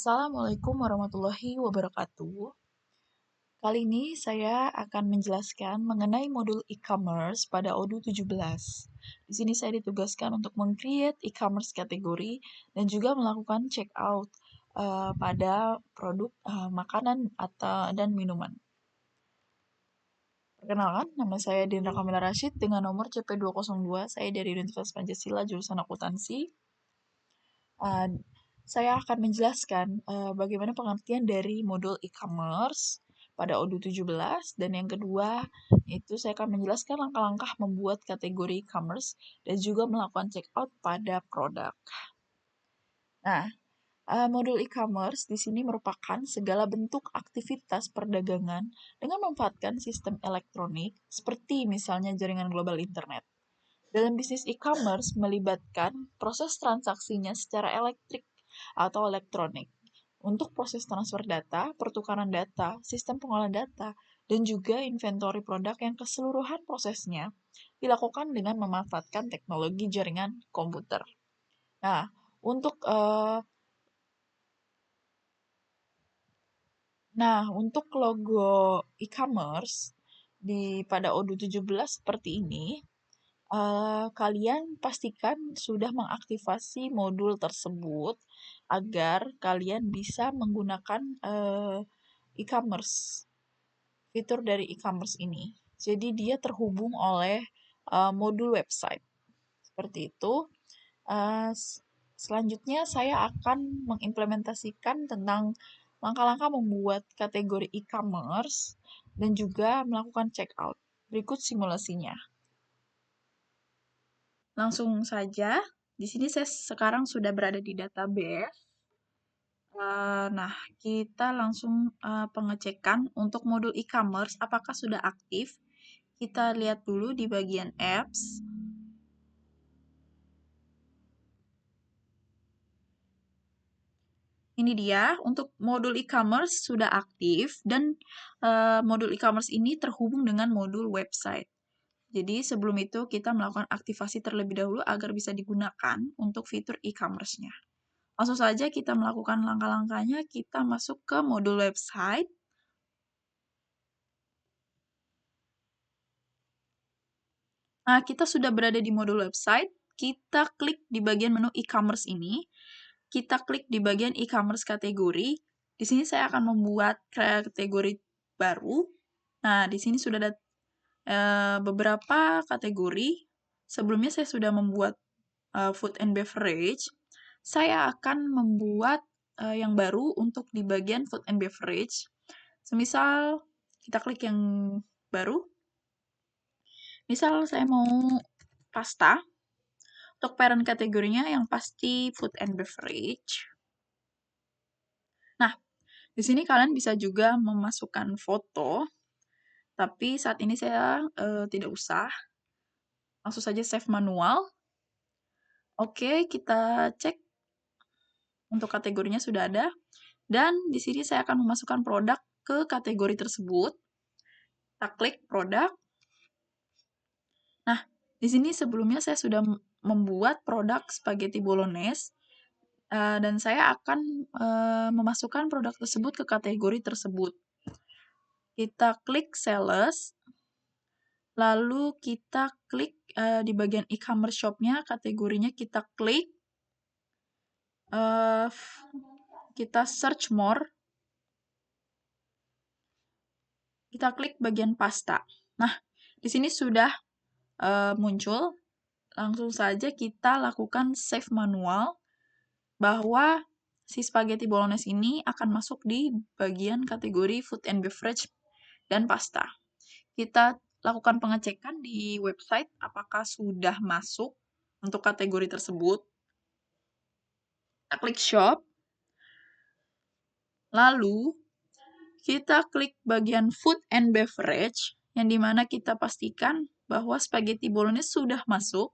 Assalamualaikum warahmatullahi wabarakatuh. Kali ini saya akan menjelaskan mengenai modul e-commerce pada Odoo 17. Di sini saya ditugaskan untuk meng-create e-commerce kategori dan juga melakukan checkout pada produk makanan dan minuman. Perkenalkan, nama saya Dinra Kamila Rashid dengan nomor CP202. Saya dari Universitas Pancasila, jurusan akuntansi. Saya akan menjelaskan bagaimana pengertian dari modul e-commerce pada Odoo 17, dan yang kedua itu saya akan menjelaskan langkah-langkah membuat kategori e-commerce dan juga melakukan checkout pada produk. Nah, modul e-commerce di sini merupakan segala bentuk aktivitas perdagangan dengan memanfaatkan sistem elektronik seperti misalnya jaringan global internet. Dalam bisnis e-commerce melibatkan proses transaksinya secara elektrik atau elektronik untuk proses transfer data, pertukaran data, sistem pengolahan data, dan juga inventory produk yang keseluruhan prosesnya dilakukan dengan memanfaatkan teknologi jaringan komputer. Nah, untuk logo e-commerce pada Odoo 17 seperti ini, kalian pastikan sudah mengaktifasi modul tersebut agar kalian bisa menggunakan e-commerce, fitur dari e-commerce ini. Jadi dia terhubung oleh modul website. Seperti itu. Selanjutnya saya akan mengimplementasikan tentang langkah-langkah membuat kategori e-commerce dan juga melakukan checkout. Berikut simulasinya. Langsung saja, di sini saya sekarang sudah berada di database. Nah, kita langsung pengecekan untuk modul e-commerce apakah sudah aktif. Kita lihat dulu di bagian apps. Ini dia, untuk modul e-commerce sudah aktif dan modul e-commerce ini terhubung dengan modul website. Jadi sebelum itu kita melakukan aktivasi terlebih dahulu agar bisa digunakan untuk fitur e-commerce-nya. Langsung saja kita melakukan langkah-langkahnya, kita masuk ke modul website. Nah, kita sudah berada di modul website, kita klik di bagian menu e-commerce ini, kita klik di bagian e-commerce kategori. Di sini saya akan membuat kategori baru. Nah, di sini sudah ada beberapa kategori. Sebelumnya saya sudah membuat food and beverage. Saya akan membuat yang baru untuk di bagian food and beverage. Semisal kita klik yang baru. Misal saya mau pasta. Untuk parent kategorinya yang pasti food and beverage. Nah, di sini kalian bisa juga memasukkan foto, tapi saat ini saya tidak usah. Langsung saja save manual. Oke, kita cek untuk kategorinya sudah ada. Dan di sini saya akan memasukkan produk ke kategori tersebut. Kita klik produk. Nah, di sini sebelumnya saya sudah membuat produk spaghetti bolognese. Dan saya akan memasukkan produk tersebut ke kategori tersebut. Kita klik sales. Lalu kita klik di bagian e-commerce shop-nya, kategorinya kita klik. Kita search more. Kita klik bagian pasta. Nah, di sini sudah muncul. Langsung saja kita lakukan save manual bahwa si spaghetti bolognese ini akan masuk di bagian kategori food and beverage dan pasta. Kita lakukan pengecekan di website apakah sudah masuk untuk kategori tersebut. Kita klik shop. Lalu kita klik bagian food and beverage yang dimana kita pastikan bahwa spaghetti bolognese sudah masuk.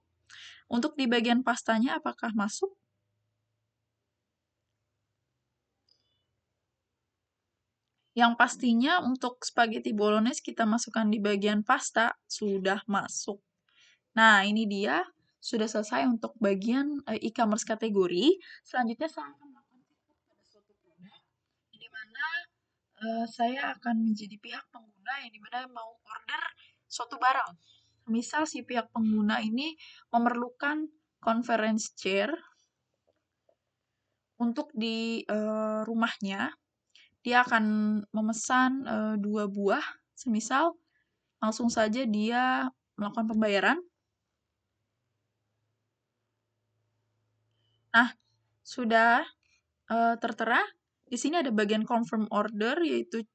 Untuk di bagian pastanya apakah masuk? Yang pastinya untuk spaghetti bolognese kita masukkan di bagian pasta sudah masuk. Nah, ini dia sudah selesai untuk bagian e-commerce kategori. Selanjutnya saya akan melakukan pada suatu produk. di mana saya akan menjadi pihak pengguna yang dimana mau order suatu barang. Misal si pihak pengguna ini memerlukan conference chair untuk di rumahnya, dia akan memesan 2 buah, semisal langsung saja dia melakukan pembayaran. Nah, sudah tertera. Di sini ada bagian confirm order, yaitu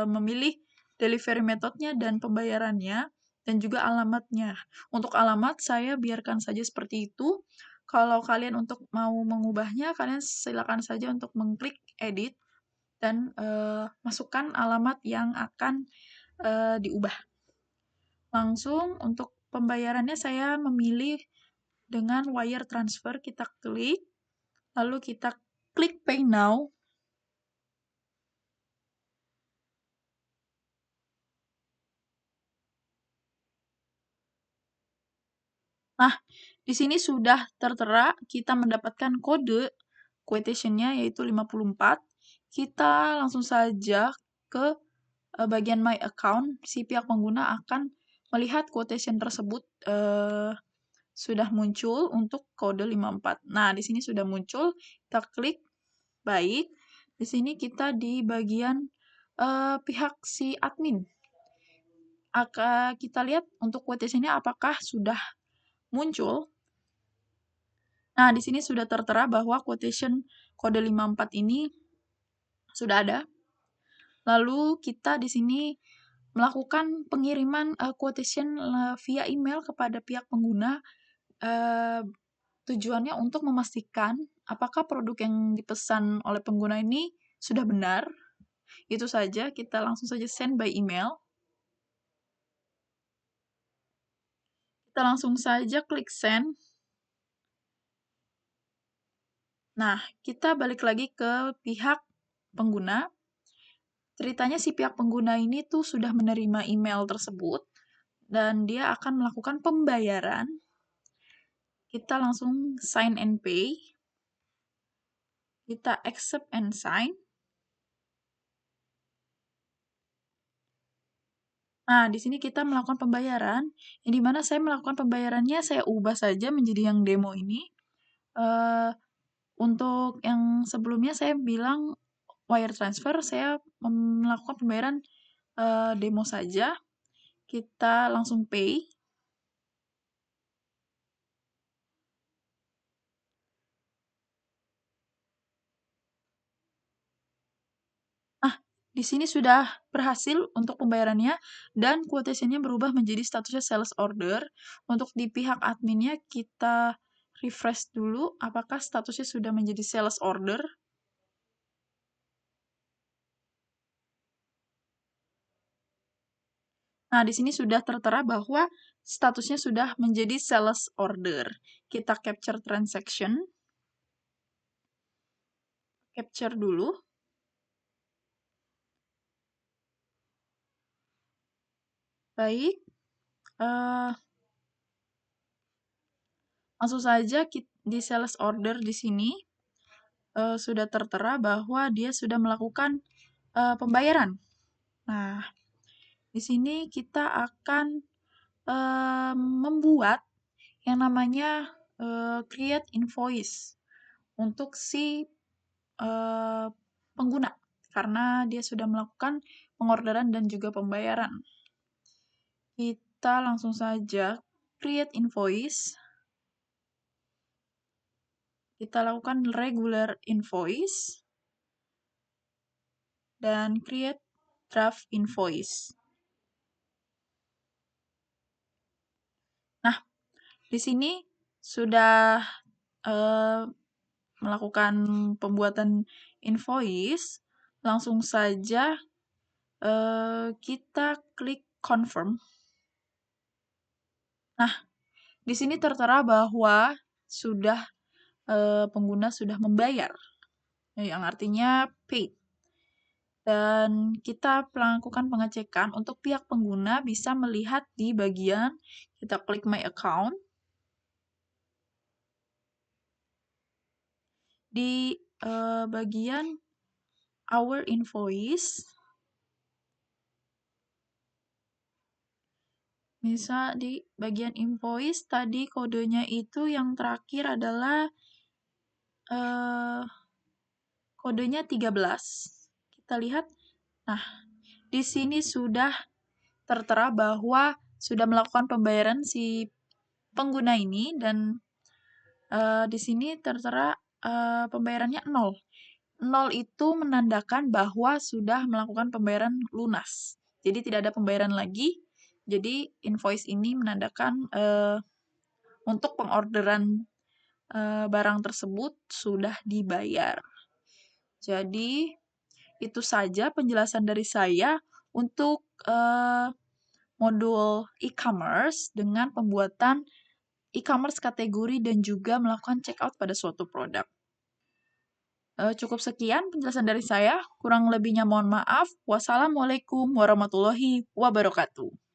memilih delivery methodnya dan pembayarannya, dan juga alamatnya. Untuk alamat, saya biarkan saja seperti itu. Kalau kalian untuk mau mengubahnya, kalian silakan saja untuk mengklik edit dan masukkan alamat yang akan diubah. Langsung untuk pembayarannya saya memilih dengan wire transfer, kita klik, lalu kita klik pay now. Nah, di sini sudah tertera kita mendapatkan kode quotation-nya yaitu 54. Kita langsung saja ke bagian My Account. Si pihak pengguna akan melihat quotation tersebut sudah muncul untuk kode 54. Nah, di sini sudah muncul, kita klik baik. Di sini kita di bagian pihak si admin. Kita lihat untuk quotation-nya apakah sudah muncul. Nah, di sini sudah tertera bahwa quotation kode 54 ini sudah ada. Lalu kita di sini melakukan pengiriman quotation via email kepada pihak pengguna. Tujuannya untuk memastikan apakah produk yang dipesan oleh pengguna ini sudah benar. Itu saja, kita langsung saja send by email. Kita langsung saja klik send. Nah, kita balik lagi ke pihak pengguna. Ceritanya si pihak pengguna ini tuh sudah menerima email tersebut dan dia akan melakukan pembayaran. Kita langsung sign and pay. Kita accept and sign. Nah, di sini kita melakukan pembayaran, yang dimana saya melakukan pembayarannya saya ubah saja menjadi yang demo ini. Untuk yang sebelumnya saya bilang wire transfer, saya melakukan pembayaran demo saja. Kita langsung pay. Nah, di sini sudah berhasil untuk pembayarannya dan quotation-nya berubah menjadi statusnya sales order. Untuk di pihak adminnya kita refresh dulu apakah statusnya sudah menjadi sales order. Nah, di sini sudah tertera bahwa statusnya sudah menjadi sales order. Kita capture transaction. Capture dulu. Baik. Langsung saja di sales order di sini sudah tertera bahwa dia sudah melakukan pembayaran. Nah, di sini kita akan membuat yang namanya create invoice untuk si pengguna karena dia sudah melakukan pengorderan dan juga pembayaran. Kita langsung saja create invoice. Kita lakukan regular invoice dan create draft invoice. Nah, di sini sudah melakukan pembuatan invoice, langsung saja kita klik confirm. Nah, di sini tertera bahwa sudah pengguna sudah membayar, yang artinya paid. Dan kita melakukan pengecekan untuk pihak pengguna bisa melihat di bagian kita klik my account. Di bagian our invoice. Misal di bagian invoice tadi kodenya itu yang terakhir adalah kodenya 13. Kita lihat. Nah, di sini sudah tertera bahwa sudah melakukan pembayaran si pengguna ini dan di sini tertera pembayarannya 0. 0 itu menandakan bahwa sudah melakukan pembayaran lunas. Jadi tidak ada pembayaran lagi. Jadi invoice ini menandakan untuk pengorderan barang tersebut sudah dibayar. Jadi itu saja penjelasan dari saya untuk modul e-commerce dengan pembuatan e-commerce kategori dan juga melakukan checkout pada suatu produk. Cukup sekian penjelasan dari saya. Kurang lebihnya mohon maaf. Wassalamualaikum warahmatullahi wabarakatuh.